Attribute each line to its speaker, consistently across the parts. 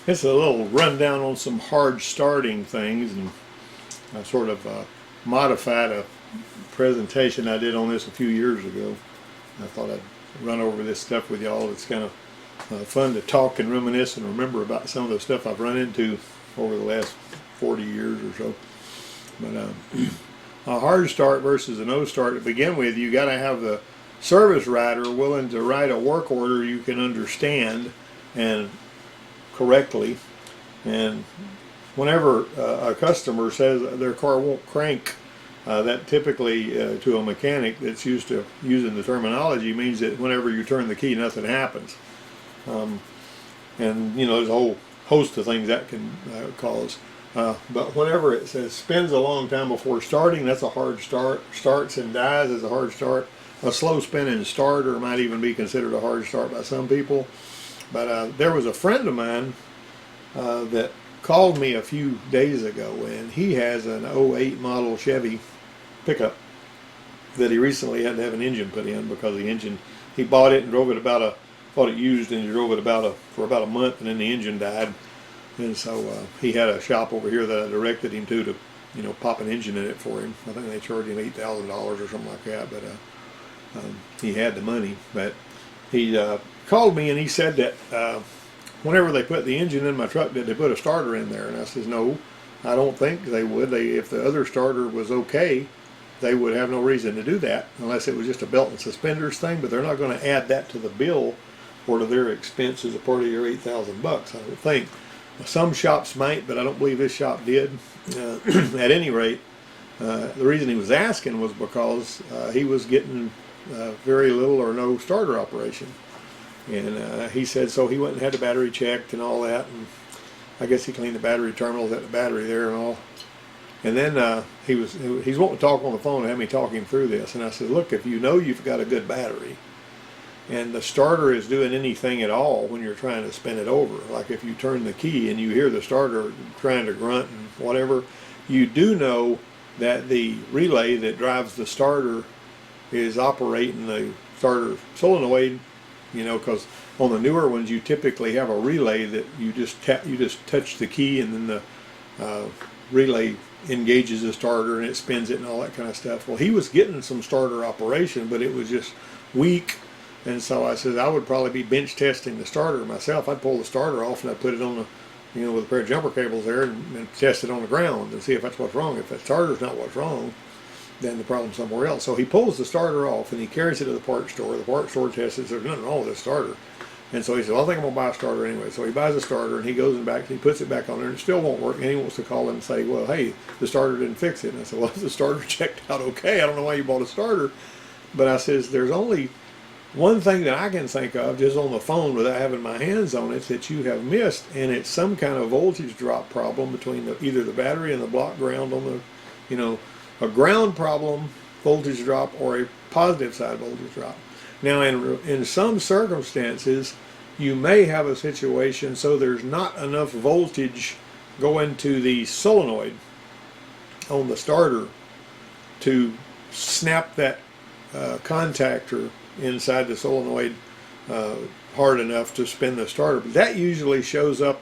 Speaker 1: It's a little rundown on some hard starting things, and I sort of modified a presentation I did on this a few years ago. I thought I'd run over this stuff with y'all. It's kind of fun to talk and reminisce and remember about some of the stuff I've run into over the last 40 years or so. But a hard start versus a no start, to begin with, you got to have the service writer willing to write a work order you can understand and correctly. And whenever a customer says their car won't crank, that typically to a mechanic that's used to using the terminology means that whenever you turn the key, nothing happens. And you know, there's a whole host of things that can cause. But whenever it says spins a long time before starting, that's a hard start. Starts and dies is a hard start. A slow spinning starter might even be considered a hard start by some people. But there was a friend of mine that called me a few days ago, and he has an '08 model Chevy pickup that he recently had to have an engine put in because the engine, he bought it and drove it bought it used and he drove it for about a month, and then the engine died. And so he had a shop over here that I directed him to, you know, pop an engine in it for him. I think they charged him $8,000 or something like that, but he had the money. But he called me and he said that whenever they put the engine in my truck, did they put a starter in there? And I says, no, I don't think they would. If the other starter was okay, they would have no reason to do that unless it was just a belt and suspenders thing. But they're not going to add that to the bill or to their expense as a part of your $8,000. I don't think. Some shops might, but I don't believe this shop did. At any rate, the reason he was asking was because he was getting very little or no starter operation. And he said, so he went and had the battery checked and all that, and I guess he cleaned the battery terminals at the battery there and all. And then he's wanting to talk on the phone and have me talk him through this. And I said, look, if you know you've got a good battery and the starter is doing anything at all when you're trying to spin it over, like if you turn the key and you hear the starter trying to grunt and whatever, you do know that the relay that drives the starter is operating the starter solenoid. You know, because on the newer ones you typically have a relay that you just touch the key, and then the relay engages the starter and it spins it and all that kind of stuff. Well, he was getting some starter operation, but it was just weak. And so I said I would probably be bench testing the starter myself. I'd pull the starter off and I'd put it on the, you know, with a pair of jumper cables there, and test it on the ground and see if that's what's wrong. If the starter's not what's wrong, then the problem's somewhere else. So he pulls the starter off and he carries it to the parts store. The parts store tests it, there's nothing wrong with this starter. And so he said, well, I think I'm going to buy a starter anyway. So he buys a starter and he goes and back and he puts it back on there and it still won't work. And he wants to call him and say, well, hey, the starter didn't fix it. And I said, well, the starter checked out okay. I don't know why you bought a starter. But I says, there's only one thing that I can think of just on the phone without having my hands on it that you have missed, and it's some kind of voltage drop problem between either the battery and the block ground on the, you know, a ground problem voltage drop or a positive side voltage drop. Now in some circumstances you may have a situation so there's not enough voltage going to the solenoid on the starter to snap that contactor inside the solenoid hard enough to spin the starter. But that usually shows up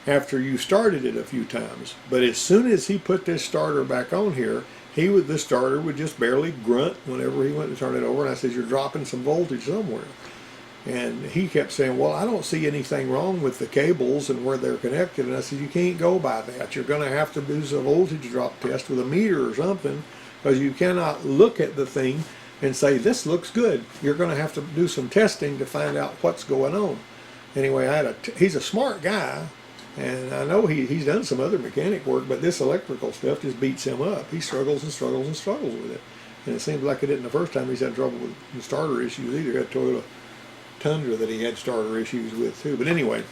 Speaker 1: after you started it a few times. But as soon as he put this starter back on here, the starter would just barely grunt whenever he went to turn it over. And I said, you're dropping some voltage somewhere. And he kept saying, well, I don't see anything wrong with the cables and where they're connected. And I said, you can't go by that. You're going to have to do some voltage drop test with a meter or something, because you cannot look at the thing and say, this looks good. You're going to have to do some testing to find out what's going on. Anyway, he's a smart guy, and I know he's done some other mechanic work, but this electrical stuff just beats him up. He struggles and struggles and struggles with it. And it seems like it didn't the first time he's had trouble with the starter issues either. He had a Toyota Tundra that he had starter issues with too. But anyway,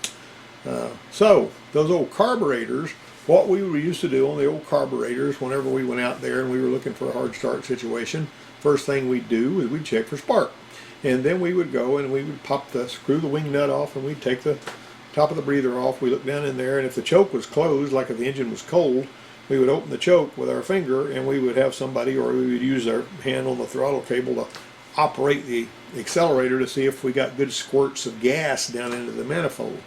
Speaker 1: so those old carburetors, what we used to do on the old carburetors whenever we went out there and we were looking for a hard start situation, first thing we'd do is we'd check for spark. And then we would go and we would screw the wing nut off, and we'd take the top of the breather off. We look down in there, and if the choke was closed, like if the engine was cold, we would open the choke with our finger, and we would have somebody, or we would use our hand on the throttle cable to operate the accelerator to see if we got good squirts of gas down into the manifold.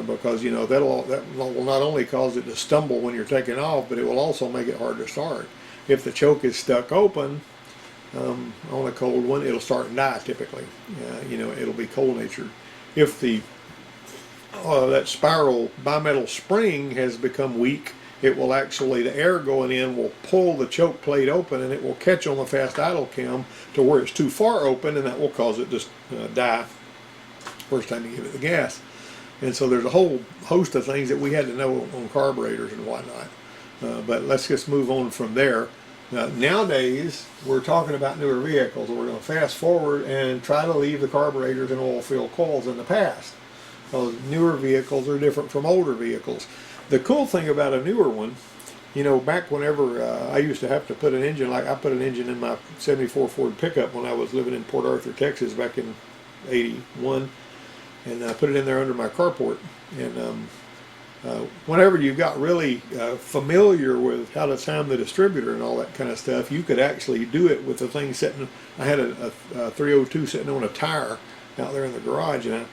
Speaker 1: because you know that will not only cause it to stumble when you're taking off, but it will also make it hard to start. If the choke is stuck open on a cold one, it'll start and die typically. You know, it'll be cold natured. If the that spiral bimetal spring has become weak, it will actually, the air going in will pull the choke plate open, and it will catch on the fast idle cam to where it's too far open, and that will cause it to die first time you give it the gas. And so there's a whole host of things that we had to know on carburetors and whatnot. But let's just move on from there. Nowadays, we're talking about newer vehicles. We're going to fast forward and try to leave the carburetors and oil-filled coils in the past. Because newer vehicles are different from older vehicles. The cool thing about a newer one, you know, back whenever I used to have to put an engine, like I put an engine in my 74 Ford pickup when I was living in Port Arthur, Texas back in '81. And I put it in there under my carport. And whenever you got really familiar with how to time the distributor and all that kind of stuff, you could actually do it with the thing sitting. I had a 302 sitting on a tire out there in the garage, and I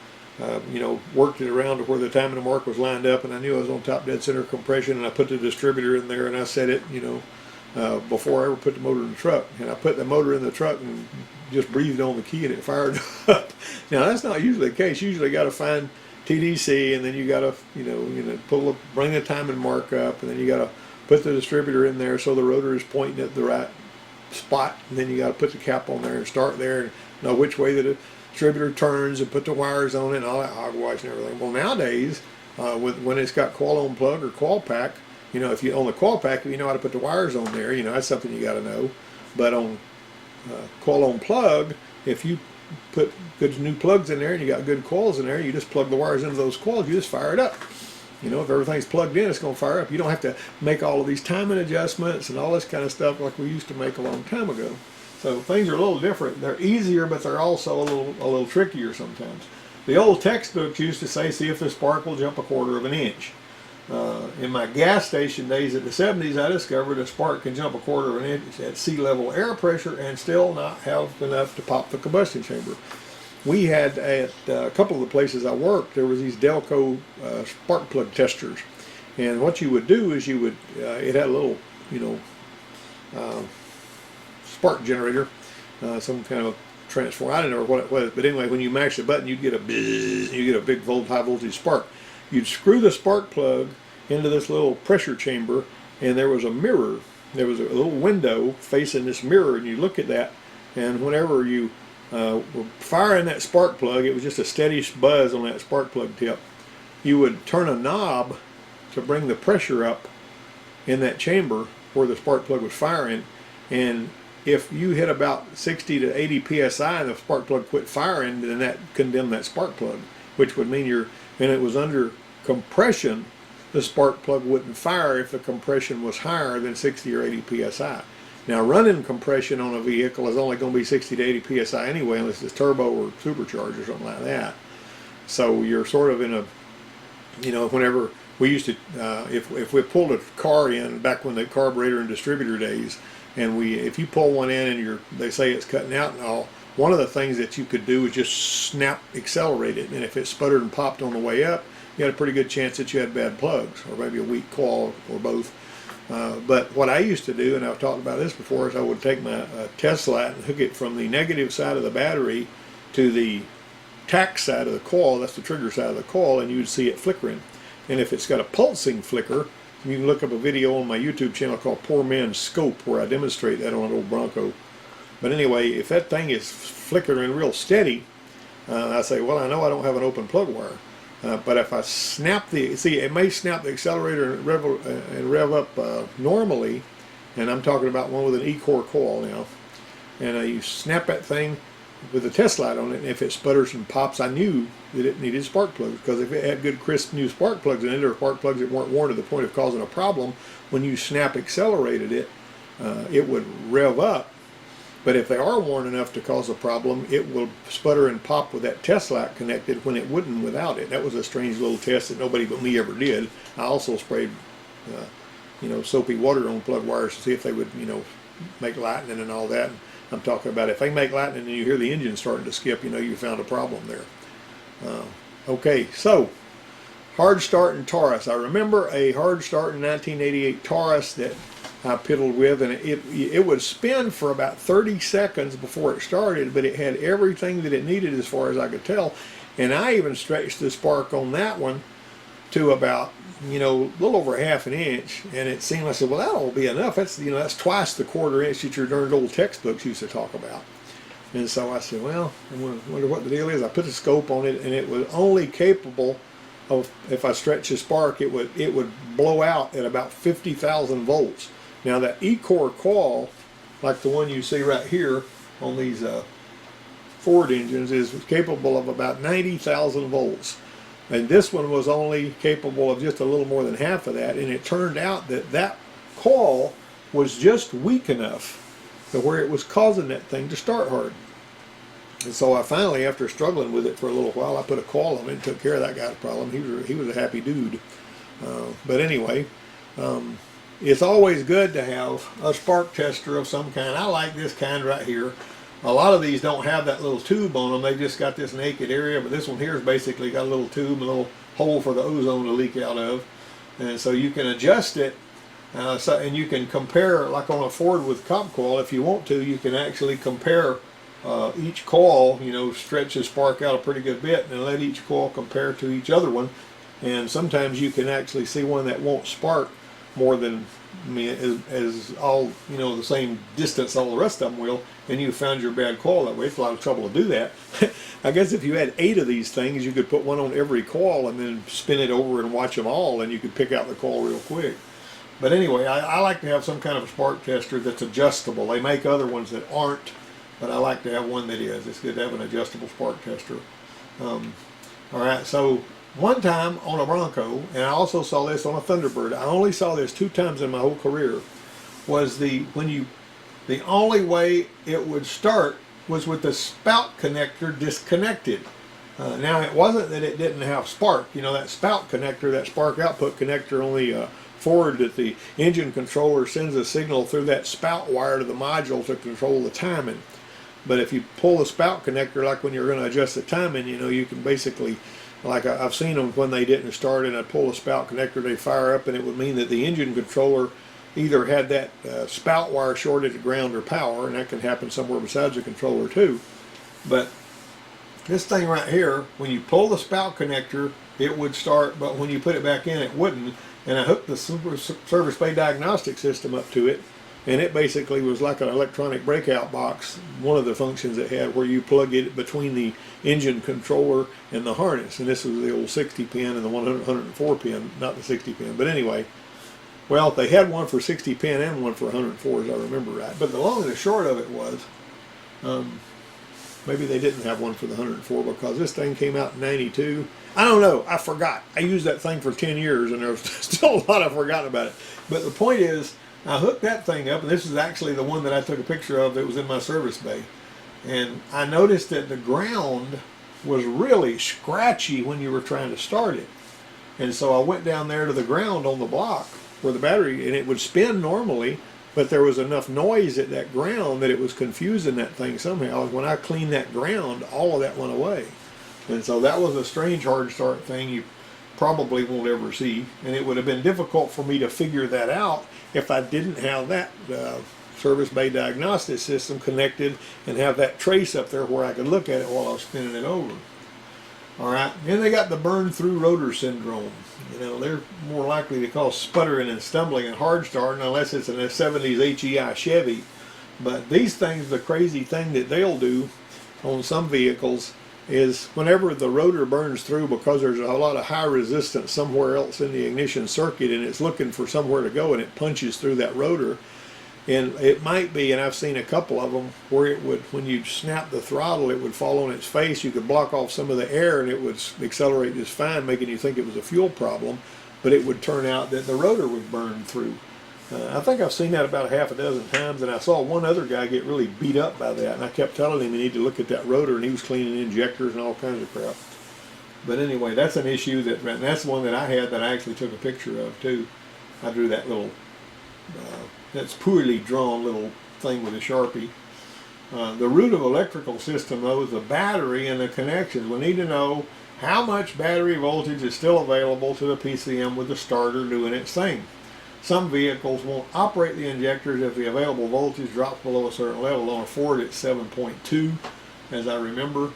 Speaker 1: you know, worked it around to where the timing mark was lined up, and I knew I was on top dead center compression, and I put the distributor in there, and I set it, you know, before I ever put the motor in the truck. And I put the motor in the truck and just breathed on the key, and it fired up. Now that's not usually the case. You usually got to find TDC, and then you got to, you know, bring the timing mark up, and then you got to put the distributor in there so the rotor is pointing at the right spot, and then you got to put the cap on there and start there and know which way the distributor turns and put the wires on it and all that hogwash and everything. Well, nowadays, when it's got coil on plug or coil pack, you know, if you on the coil pack, if you know how to put the wires on there, you know, that's something you got to know. But on coil on plug, if you put good new plugs in there and you got good coils in there, you just plug the wires into those coils, you just fire it up. You know, if everything's plugged in, it's going to fire up. You don't have to make all of these timing adjustments and all this kind of stuff like we used to make a long time ago. So things are a little different. They're easier, but they're also a little trickier sometimes. The old textbooks used to say, see if the spark will jump 1/4 of an inch. In my gas station days in the 70s, I discovered a spark can jump 1/4 of an inch at sea level air pressure and still not have enough to pop the combustion chamber. We had at a couple of the places I worked, there was these Delco spark plug testers. And what you would do is you would, it had a little, you know, spark generator, some kind of transformer. I don't know what it was, but anyway, when you mash the button, you'd get a bzzz, you get a big high voltage spark. You'd screw the spark plug into this little pressure chamber, and there was a mirror. There was a little window facing this mirror, and you look at that, and whenever you were firing that spark plug, it was just a steady buzz on that spark plug tip. You would turn a knob to bring the pressure up in that chamber where the spark plug was firing, and if you hit about 60 to 80 psi and the spark plug quit firing, then that condemned that spark plug, which would mean and it was under compression, the spark plug wouldn't fire if the compression was higher than 60 or 80 psi. Now, running compression on a vehicle is only going to be 60 to 80 psi anyway, unless it's turbo or supercharged or something like that. So you're sort of in a, you know, whenever we used to, if we pulled a car in back when the carburetor and distributor days, and if you pull one in and they say it's cutting out and all, one of the things that you could do is just snap accelerate it, and if it sputtered and popped on the way up, you had a pretty good chance that you had bad plugs or maybe a weak coil or both. But what I used to do, and I've talked about this before, is I would take my test light and hook it from the negative side of the battery to the tack side of the coil, that's the trigger side of the coil, and you'd see it flickering. And if it's got a pulsing flicker, you can look up a video on my YouTube channel called Poor Man's Scope where I demonstrate that on an old Bronco. But anyway, if that thing is flickering real steady, I say, well, I know I don't have an open plug wire. But if I snap it may snap the accelerator and rev up normally, and I'm talking about one with an E-core coil now, and you snap that thing with a test light on it, and if it sputters and pops, I knew that it needed spark plugs, because if it had good crisp new spark plugs in it, or spark plugs that weren't worn to the point of causing a problem, when you snap accelerated it, it would rev up. But if they are worn enough to cause a problem, it will sputter and pop with that test light connected when it wouldn't without it. That was a strange little test that nobody but me ever did. I also sprayed, you know, soapy water on plug wires to see if they would, you know, make lightning and all that. And I'm talking about if they make lightning and you hear the engine starting to skip, you know you found a problem there. Okay, so hard start and Taurus. I remember a hard start in 1988 Taurus that I piddled with, and it would spin for about 30 seconds before it started, but it had everything that it needed as far as I could tell. And I even stretched the spark on that one to about, you know, a little over ½ inch, and it seemed, I said, well, that'll be enough. That's, you know, that's twice the ¼ inch that your darn old textbooks used to talk about. And so I said, well, I wonder what the deal is. I put a scope on it, and it was only capable of, if I stretch the spark, it would blow out at about 50,000 volts. Now that E-core coil, like the one you see right here on these Ford engines, is capable of about 90,000 volts. And this one was only capable of just a little more than half of that. And it turned out that that coil was just weak enough to where it was causing that thing to start hard. And so I finally, after struggling with it for a little while, I put a coil on it and took care of that guy's problem. He was a happy dude. But anyway, it's always good to have a spark tester of some kind. I like this kind right here. A lot of these don't have that little tube on them. They just got this naked area, but this one here has basically got a little tube, a little hole for the ozone to leak out of. And so you can adjust it, and you can compare, like on a Ford with cop coil, if you want to, you can actually compare each coil, you know, stretch the spark out a pretty good bit and let each coil compare to each other one. And sometimes you can actually see one that won't spark more than, I mean, as all, you know, the same distance all the rest of them will, and you found your bad coil that way. It's a lot of trouble to do that. I guess if you had 8 of these things, you could put one on every coil and then spin it over and watch them all, and you could pick out the coil real quick. But anyway, I like to have some kind of a spark tester that's adjustable. They make other ones that aren't, but I like to have one that is. It's good to have an adjustable spark tester. All right, so one time on a Bronco, and I also saw this on a Thunderbird. I only saw this 2 times in my whole career. Was the only way it would start was with the spout connector disconnected. Now it wasn't that it didn't have spark. You know, that spout connector, that spark output connector, only forward that the engine controller sends a signal through that spout wire to the module to control the timing. But if you pull the spout connector, like when you're going to adjust the timing, you know, you can basically, like I've seen them when they didn't start and I pull the spout connector, they fire up, and it would mean that the engine controller either had that spout wire shorted to ground or power, and that can happen somewhere besides the controller too. But this thing right here, when you pull the spout connector, it would start, but when you put it back in, it wouldn't. And I hooked the service bay diagnostic system up to it, and it basically was like an electronic breakout box, one of the functions it had, where you plug it between the engine controller and the harness. And this was the old 60 pin and the 104 pin, not the 60 pin. But anyway, well, they had one for 60 pin and one for 104, as I remember right. But the long and the short of it was, maybe they didn't have one for the 104 because this thing came out in '92. I don't know. I forgot. I used that thing for 10 years, and there's still a lot I've forgotten about it. But the point is, I hooked that thing up, and this is actually the one that I took a picture of that was in my service bay. And I noticed that the ground was really scratchy when you were trying to start it. And so I went down there to the ground on the block where the battery, and it would spin normally, but there was enough noise at that ground that it was confusing that thing somehow. When I cleaned that ground, all of that went away. And so that was a strange hard start thing you probably won't ever see. And it would have been difficult for me to figure that out if I didn't have that service bay diagnostic system connected and have that trace up there where I could look at it while I was spinning it over. All right, then they got the burn through rotor syndrome. You know, they're more likely to cause sputtering and stumbling and hard starting unless it's in a 70s HEI Chevy. But these things, the crazy thing that they'll do on some vehicles is whenever the rotor burns through, because there's a lot of high resistance somewhere else in the ignition circuit and it's looking for somewhere to go, and it punches through that rotor. And it might be, and I've seen a couple of them, where it would, when you snap the throttle, it would fall on its face. You could block off some of the air and it would accelerate just fine, making you think it was a fuel problem. But it would turn out that the rotor was burned through. I think I've seen that about half a dozen times, and I saw one other guy get really beat up by that, and I kept telling him he needed to look at that rotor, and he was cleaning injectors and all kinds of crap. But anyway, that's an issue, and that's the one that I had that I actually took a picture of too. I drew that little, that's poorly drawn little thing with a Sharpie. The root of electrical system, though, is the battery and the connections. We need to know How much battery voltage is still available to the PCM with the starter doing its thing? Some vehicles won't operate the injectors if the available voltage drops below a certain level. On a Ford, it's 7.2, as I remember.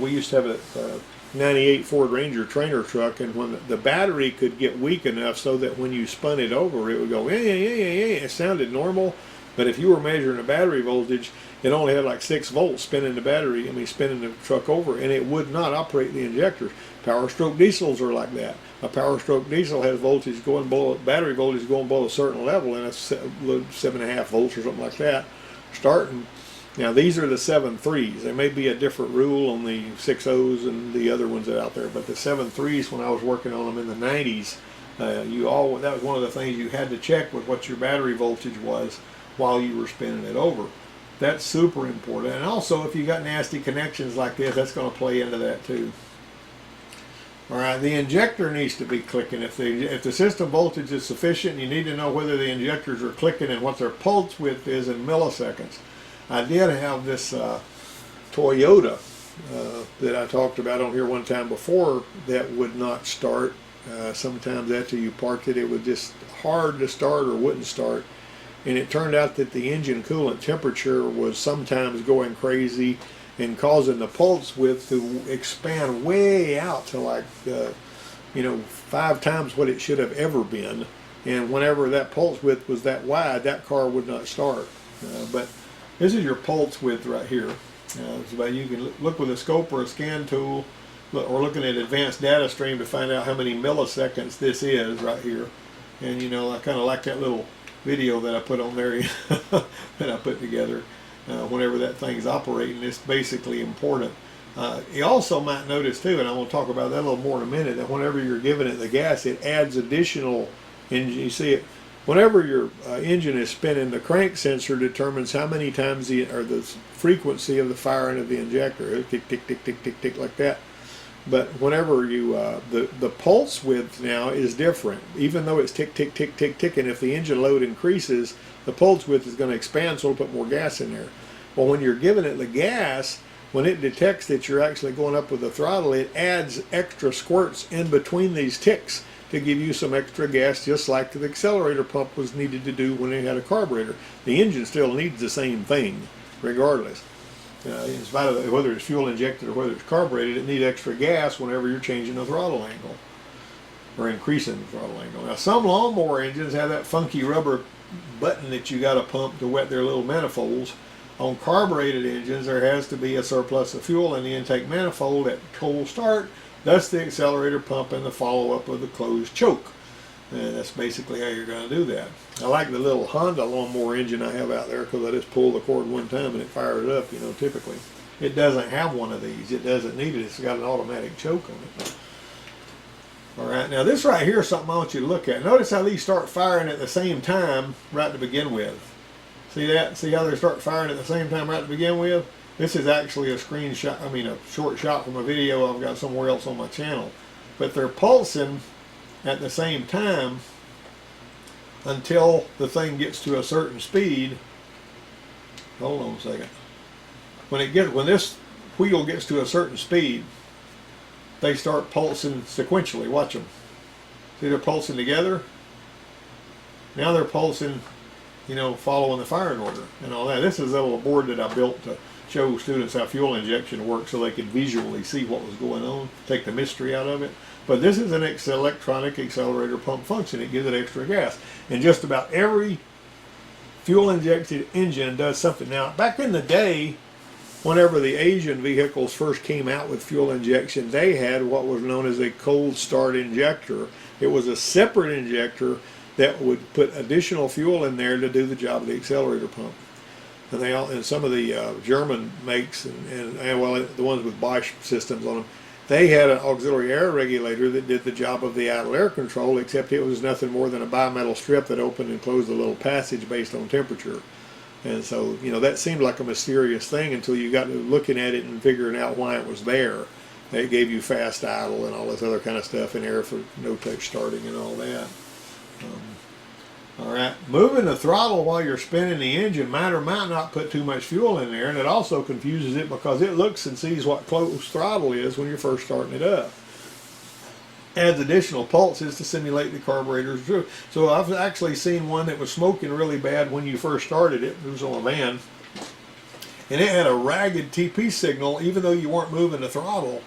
Speaker 1: We used to have a 98 Ford Ranger trainer truck, and when the battery could get weak enough so that when you spun it over, it would go, it sounded normal. But if you were measuring the battery voltage, it only had like 6 volts spinning the battery, spinning the truck over, and it would not operate the injectors. Power stroke diesels are like that. A power stroke diesel has voltage going below, battery voltage going below a certain level, and it's 7.5 volts or something like that, starting. Now these are the 7.3s. There may be a different rule on the 6.0s and the other ones that are out there, but the 7.3s, when I was working on them in the 90s, that was one of the things you had to check with what your battery voltage was while you were spinning it over. That's super important. And also, if you got nasty connections like this, that's going to play into that too. All right, the injector needs to be clicking. If the system voltage is sufficient, you need to know whether the injectors are clicking and what their pulse width is in milliseconds. I did have this Toyota that I talked about on here one time before that would not start. Sometimes after you parked it, it was just hard to start or wouldn't start. And it turned out that the engine coolant temperature was sometimes going crazy and causing the pulse width to expand way out to like 5 times what it should have ever been. And whenever that pulse width was that wide, that car would not start. But this is your pulse width right here. So you can look with a scope or a scan tool, or looking at advanced data stream to find out how many milliseconds this is right here. And I kind of like that little video that I put on there that I put together. Whenever that thing's operating, it's basically important. You also might notice too, and I'm going to talk about that a little more in a minute, that whenever you're giving it the gas, it adds additional engine. You see it whenever your engine is spinning. The crank sensor determines how many times the frequency of the firing of the injector. Tick tick tick tick tick tick like that. But whenever you the pulse width now is different, even though it's tick tick tick tick tick, and if the engine load increases, the pulse width is going to expand, so it'll put more gas in there. Well, when you're giving it the gas, when it detects that you're actually going up with the throttle, it adds extra squirts in between these ticks to give you some extra gas, just like the accelerator pump was needed to do when it had a carburetor. The engine still needs the same thing, regardless. In spite of whether it's fuel injected or whether it's carbureted, it needs extra gas whenever you're changing the throttle angle or increasing the throttle angle. Now, some lawnmower engines have that funky rubber button that you got to pump to wet their little manifolds. On carbureted engines, there has to be a surplus of fuel in the intake manifold at cold start. Thus, the accelerator pump and the follow-up of the closed choke. And that's basically how you're going to do that. I like the little Honda lawnmower engine I have out there because I just pull the cord one time and it fires up, typically. It doesn't have one of these. It doesn't need it. It's got an automatic choke on it. All right, now this right here is something I want you to look at. Notice how these start firing at the same time right to begin with. See that? See how they start firing at the same time right to begin with? This is actually a screenshot, a short shot from a video I've got somewhere else on my channel. But they're pulsing at the same time until the thing gets to a certain speed. Hold on a second. When this wheel gets to a certain speed, they start pulsing sequentially. Watch them. See, they're pulsing together. Now they're pulsing, following the firing order and all that. This is a little board that I built to show students how fuel injection works so they could visually see what was going on, take the mystery out of it. But this is an electronic accelerator pump function. It gives it extra gas. And just about every fuel-injected engine does something. Now, back in the day, whenever the Asian vehicles first came out with fuel injection, they had what was known as a cold start injector. It was a separate injector that would put additional fuel in there to do the job of the accelerator pump. And some of the German makes, and the ones with Bosch systems on them, they had an auxiliary air regulator that did the job of the idle air control, except it was nothing more than a bimetal strip that opened and closed a little passage based on temperature. And so, that seemed like a mysterious thing until you got to looking at it and figuring out why it was there. It gave you fast idle and all this other kind of stuff in air for no-touch starting and all that. All right, moving the throttle while you're spinning the engine might or might not put too much fuel in there, and it also confuses it because it looks and sees what closed throttle is when you're first starting it up. Adds additional pulses to simulate the carburetor's. So I've actually seen one that was smoking really bad when you first started it. It was on a van, and it had a ragged TP signal even though you weren't moving the throttle.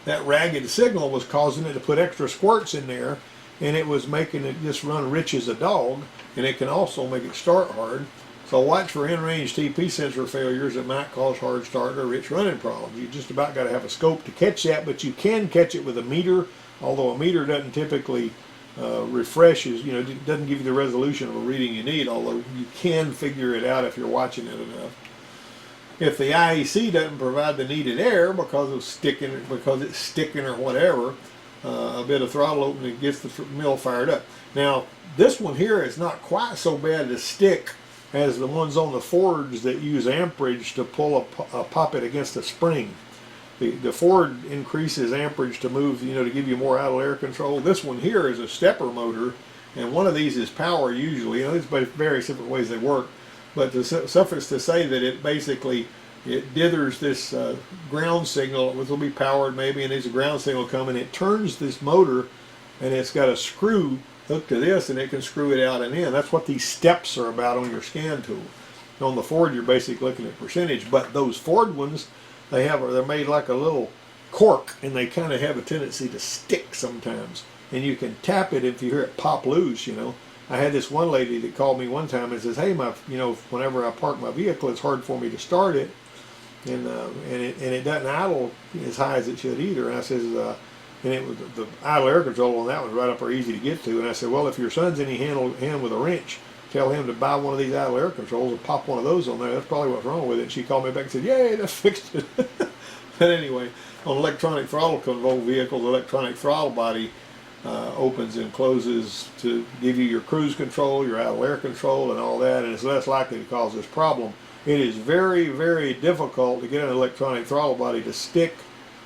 Speaker 1: That ragged signal was causing it to put extra squirts in there, and it was making it just run rich as a dog, and it can also make it start hard. So watch for in-range TP sensor failures that might cause hard start or rich running problems. You just about got to have a scope to catch that, but you can catch it with a meter, although a meter doesn't typically refreshes, it doesn't give you the resolution of a reading you need, although you can figure it out if you're watching it enough. If the IEC doesn't provide the needed air because it's sticking or whatever, a bit of throttle opening gets the mill fired up. Now, this one here is not quite so bad to stick as the ones on the Fords that use amperage to pull a poppet against a spring. The Ford increases amperage to move, to give you more idle air control. This one here is a stepper motor, and one of these is power usually. There's various different ways they work, but suffice to say that it basically dithers this ground signal, which will be powered maybe, and there's a ground signal coming. It turns this motor, and it's got a screw hooked to this, and it can screw it out and in. That's what these steps are about on your scan tool. On the Ford, you're basically looking at percentage, but those Ford ones, they're made like a little cork, and they kind of have a tendency to stick sometimes. And you can tap it if you hear it pop loose. I had this one lady that called me one time and says, "Hey, whenever I park my vehicle, it's hard for me to start it, and it doesn't idle as high as it should either." And I says, and it was the idle air control on that was right up there, easy to get to. And I said, "Well, if your son's any hand with a wrench, tell him to buy one of these idle air controls and pop one of those on there. That's probably what's wrong with it." And she called me back and said, "Yay, that fixed it." But anyway, on electronic throttle control vehicles, the electronic throttle body opens and closes to give you your cruise control, your idle air control, and all that, and it's less likely to cause this problem. It is very, very difficult to get an electronic throttle body to stick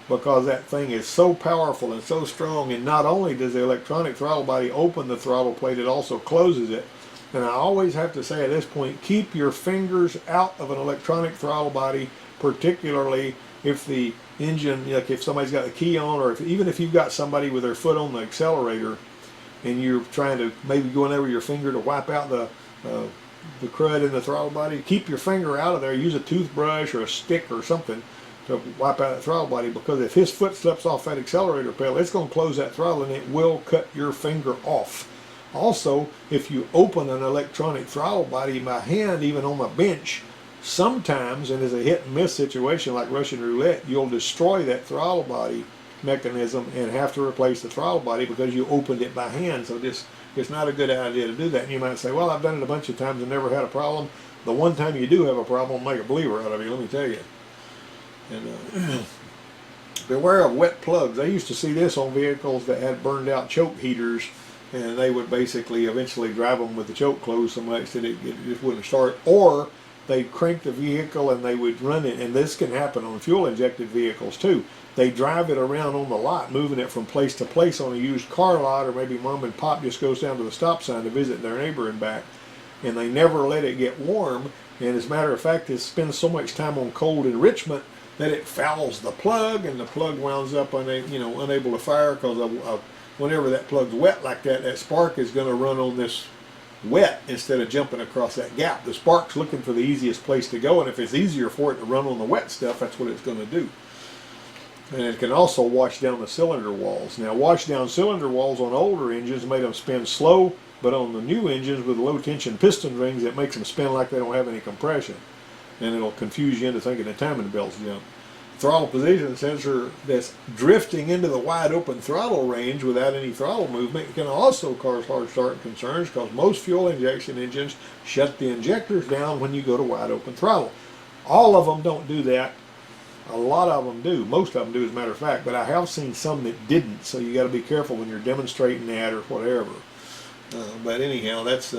Speaker 1: because that thing is so powerful and so strong, and not only does the electronic throttle body open the throttle plate, it also closes it. And I always have to say at this point, keep your fingers out of an electronic throttle body, particularly if the engine, like if somebody's got the key on, or even if you've got somebody with their foot on the accelerator and you're trying to maybe going over your finger to wipe out the crud in the throttle body, keep your finger out of there. Use a toothbrush or a stick or something to wipe out that throttle body, because if his foot slips off that accelerator pedal, it's going to close that throttle and it will cut your finger off. Also, if you open an electronic throttle body by hand, even on a bench, sometimes, and it's a hit and miss situation like Russian roulette, you'll destroy that throttle body mechanism and have to replace the throttle body because you opened it by hand. So it's not a good idea to do that. And you might say, "Well, I've done it a bunch of times and never had a problem." The one time you do have a problem, make a believer out of you, let me tell you. And beware of wet plugs. I used to see this on vehicles that had burned out choke heaters, and they would basically eventually drive them with the choke closed so much that it just wouldn't start. Or they'd crank the vehicle and they would run it, and this can happen on fuel injected vehicles too. They drive it around on the lot, moving it from place to place on a used car lot, or maybe mom and pop just goes down to the stop sign to visit their neighbor and back, and they never let it get warm. And as a matter of fact, it spends so much time on cold enrichment that it fouls the plug, and the plug winds up unable to fire, because whenever that plug's wet like that, that spark is going to run on this wet instead of jumping across that gap. The spark's looking for the easiest place to go, and if it's easier for it to run on the wet stuff, that's what it's going to do. And it can also wash down the cylinder walls. Now, wash down cylinder walls on older engines made them spin slow, but on the new engines with low tension piston rings, it makes them spin like they don't have any compression, and it'll confuse you into thinking the timing belt's jump. Throttle position sensor that's drifting into the wide open throttle range without any throttle movement can also cause hard start concerns, because most fuel injection engines shut the injectors down when you go to wide open throttle. All of them don't do that. A lot of them do. Most of them do, as a matter of fact, but I have seen some that didn't, so you got to be careful when you're demonstrating that or whatever. But anyhow, that's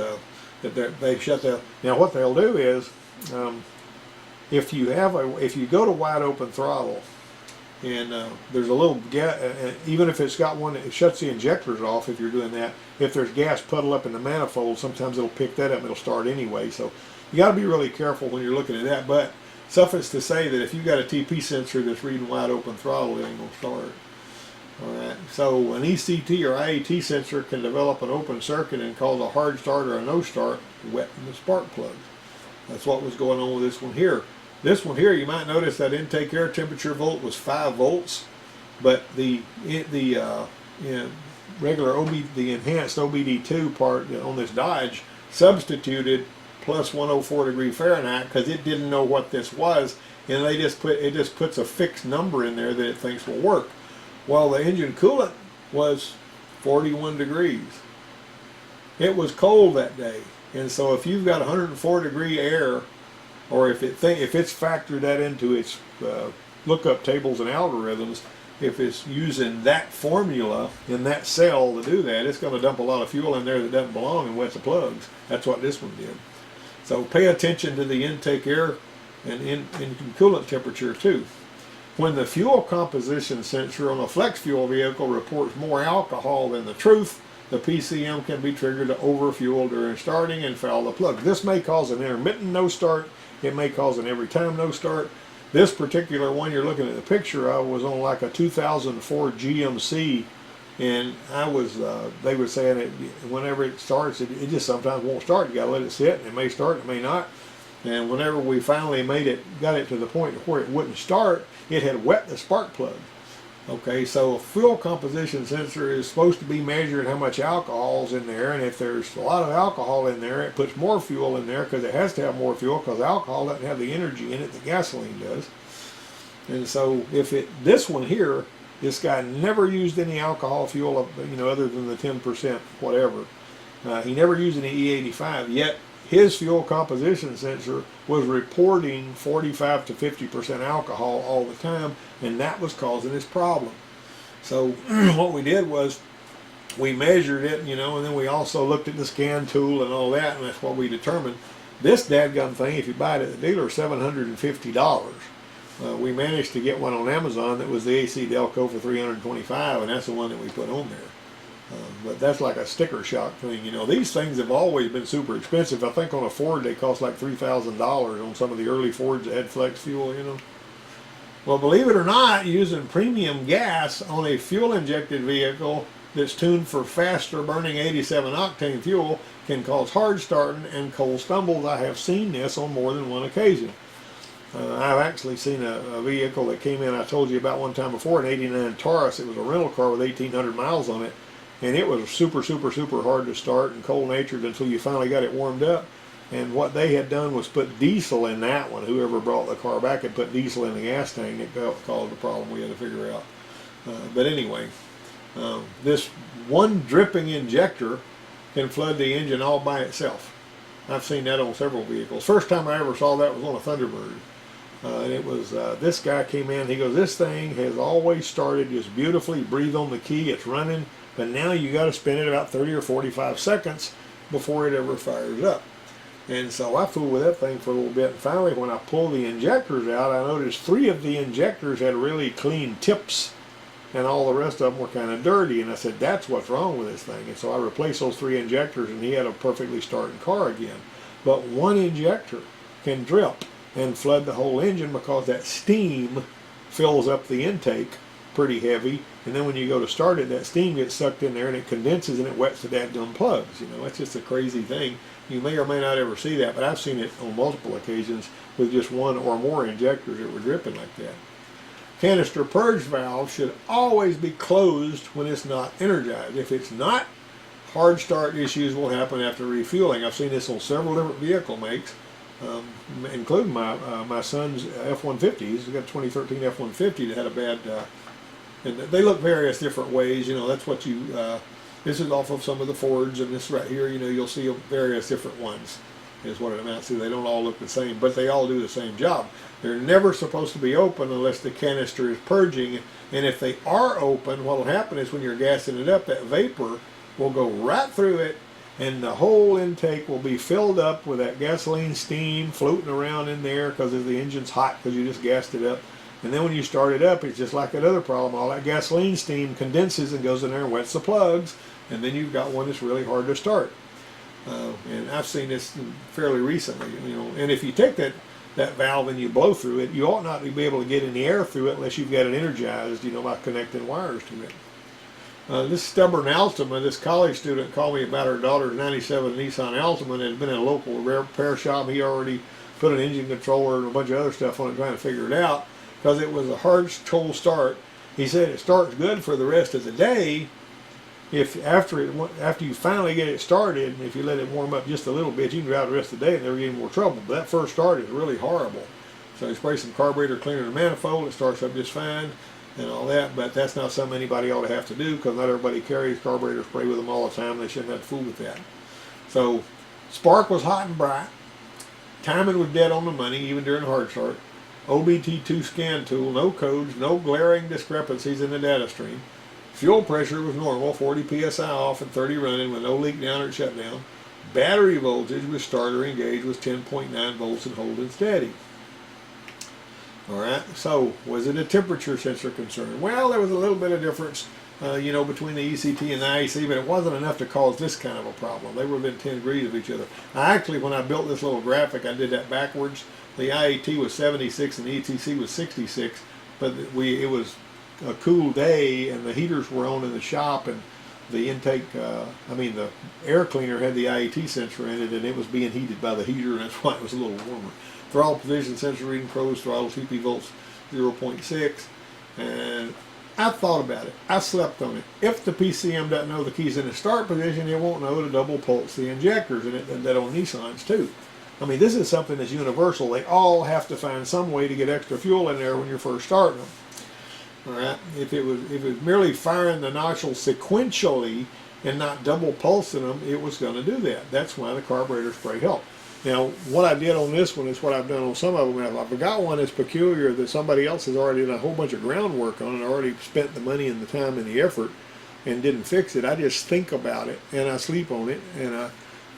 Speaker 1: they shut that. Now what they'll do is, if you go to wide open throttle And there's a little gas, even if it's got one that shuts the injectors off, if you're doing that, if there's gas puddle up in the manifold, sometimes it'll pick that up and it'll start anyway. So you got to be really careful when you're looking at that. But suffice to say that if you've got a TP sensor that's reading wide open throttle, it ain't going to start. Alright, so an ECT or IAT sensor can develop an open circuit and cause a hard start or a no start, wetting the spark plugs. That's what was going on with this one here. This one here, you might notice that intake air temperature volt was 5 volts, but the regular the enhanced OBD2 part on this Dodge substituted plus 104 degree Fahrenheit because it didn't know what this was, and it just puts a fixed number in there that it thinks will work. Well, the engine coolant was 41 degrees. It was cold that day, and so if you've got 104 degree air, or if it's factored that into its lookup tables and algorithms, if it's using that formula in that cell to do that, it's going to dump a lot of fuel in there that doesn't belong and wet the plugs. That's what this one did. So pay attention to the intake air and coolant temperature too. When the fuel composition sensor on a flex fuel vehicle reports more alcohol than the truth, the PCM can be triggered to overfuel during starting and foul the plug. This may cause an intermittent no start. It may cause an every time no start. This particular one you're looking at the picture of was on like a 2004 GMC, and they were saying it whenever it starts, it just sometimes won't start. You gotta let it sit, and it may start, it may not. And whenever we finally got it to the point where it wouldn't start, it had wet the spark plug. Okay, so a fuel composition sensor is supposed to be measuring how much alcohol is in there, and if there's a lot of alcohol in there, it puts more fuel in there because it has to have more fuel because alcohol doesn't have the energy in it that gasoline does. And so this one here, this guy never used any alcohol fuel, other than the 10% whatever. He never used any E85, yet his fuel composition sensor was reporting 45 to 50% alcohol all the time, and that was causing this problem. So what we did was we measured it, and then we also looked at the scan tool and all that, and that's what we determined. This dadgum thing, if you buy it at the dealer, is $750. We managed to get one on Amazon that was the AC Delco for $325, and that's the one that we put on there. But that's like a sticker shock thing. These things have always been super expensive. I think on a Ford they cost like $3,000 on some of the early Fords that had flex fuel, Well, believe it or not, using premium gas on a fuel-injected vehicle that's tuned for faster burning 87 octane fuel can cause hard starting and cold stumbles. I have seen this on more than one occasion. I've actually seen a vehicle that came in, I told you about one time before, an 89 Taurus. It was a rental car with 1,800 miles on it. And it was super, super, super hard to start and cold-natured until you finally got it warmed up. And what they had done was put diesel in that one. Whoever brought the car back had put diesel in the gas tank. It caused the problem we had to figure out. But anyway, this one dripping injector can flood the engine all by itself. I've seen that on several vehicles. First time I ever saw that was on a Thunderbird. And it was, this guy came in, he goes, this thing has always started just beautifully. Breathe on the key, it's running. But now you got to spin it about 30 or 45 seconds before it ever fires up. And so I fooled with that thing for a little bit. And finally, when I pulled the injectors out, I noticed 3 of the injectors had really clean tips, and all the rest of them were kind of dirty. And I said, that's what's wrong with this thing. And so I replaced those 3 injectors, and he had a perfectly starting car again. But one injector can drip and flood the whole engine because that steam fills up the intake pretty heavy, and then when you go to start it, that steam gets sucked in there and it condenses and it wets the dadgum plugs. It's just a crazy thing. You may or may not ever see that, but I've seen it on multiple occasions with just one or more injectors that were dripping like that. Canister purge valve should always be closed when it's not energized. If it's not, hard start issues will happen after refueling. I've seen this on several different vehicle makes, including my son's F-150. He's got a 2013 F-150 that had a bad, and they look various different ways. That's what this is off of some of the Fords, and this right here, you'll see various different ones is what it amounts to. They don't all look the same, but they all do the same job. They're never supposed to be open unless the canister is purging, and if they are open, what will happen is when you're gassing it up, that vapor will go right through it, and the whole intake will be filled up with that gasoline steam floating around in there because the engine's hot because you just gassed it up. And then when you start it up, it's just like that other problem. All that gasoline steam condenses and goes in there and wets the plugs, and then you've got one that's really hard to start. And I've seen this fairly recently, you know. And if you take that valve and you blow through it, you ought not to be able to get any air through it unless you've got it energized, you know, by connecting wires to it. This stubborn Altima, this college student called me about her daughter's 97 Nissan Altima, and it had been in a local repair shop. He already put an engine controller and a bunch of other stuff on it trying to figure it out because it was a hard cold start. He said it starts good for the rest of the day. If after you finally get it started, and if you let it warm up just a little bit, you can drive the rest of the day and never get any more trouble. But that first start is really horrible. So you spray some carburetor cleaner in the manifold, it starts up just fine and all that, but that's not something anybody ought to have to do because not everybody carries carburetor spray with them all the time. They shouldn't have to fool with that. So spark was hot and bright. Timing was dead on the money, even during the hard start. OBT2 scan tool, no codes, no glaring discrepancies in the data stream. Fuel pressure was normal, 40 psi off and 30 running with no leak down or shut down. Battery voltage with starter engaged was 10.9 volts and holding steady. Alright, so was it a temperature sensor concern? Well, there was a little bit of difference, you know, between the ECT and the IEC, but it wasn't enough to cause this kind of a problem. They were within 10 degrees of each other. Actually, when I built this little graphic, I did that backwards. The IET was 76 and the ETC was 66, but it was a cool day and the heaters were on in the shop, and the intake, the air cleaner had the IET sensor in it, and it was being heated by the heater, and that's why it was a little warmer. Throttle position sensor reading pros, throttle CP volts 0.6, and I thought about it. I slept on it. If the PCM doesn't know the key's in the start position, it won't know to double pulse the injectors, and it did that on Nissans too. I mean, this is something that's universal. They all have to find some way to get extra fuel in there when you're first starting them. All right. If it was merely firing the nozzles sequentially and not double pulsing them, it was going to do that. That's why the carburetor spray helped. Now, what I did on this one is what I've done on some of them. I've got one that's peculiar that somebody else has already done a whole bunch of groundwork on and already spent the money and the time and the effort and didn't fix it. I just think about it and I sleep on it and I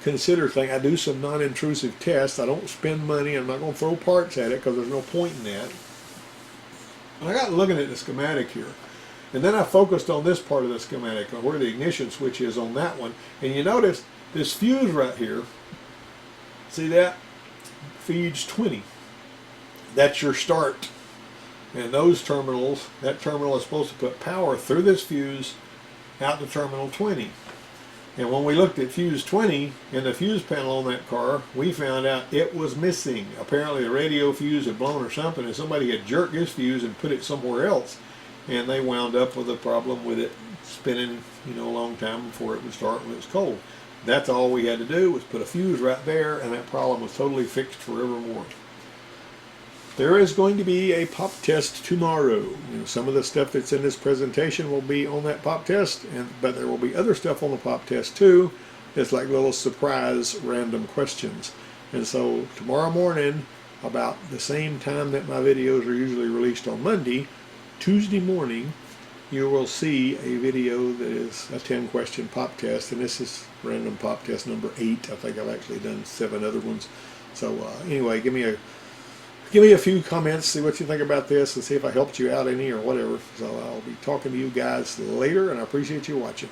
Speaker 1: consider things. I do some non-intrusive tests. I don't spend money. I'm not going to throw parts at it because there's no point in that. And I got looking at the schematic here. And then I focused on this part of the schematic, where the ignition switch is on that one. And you notice this fuse right here, see that? Feeds 20. That's your start. And those terminals, that terminal is supposed to put power through this fuse out to terminal 20. And when we looked at fuse 20 in the fuse panel on that car, we found out it was missing. Apparently the radio fuse had blown or something, and somebody had jerked this fuse and put it somewhere else. And they wound up with a problem with it spinning, you know, a long time before it would start when it was cold. That's all we had to do was put a fuse right there, and that problem was totally fixed forevermore. There is going to be a pop test tomorrow. You know, some of the stuff that's in this presentation will be on that pop test, but there will be other stuff on the pop test too. It's like little surprise random questions. And so tomorrow morning, about the same time that my videos are usually released on Monday, Tuesday morning, you will see a video that is a 10-question pop test, and this is random pop test number 8. I think I've actually done 7 other ones. So anyway, give me a few comments, see what you think about this, and see if I helped you out any or whatever. So I'll be talking to you guys later, and I appreciate you watching.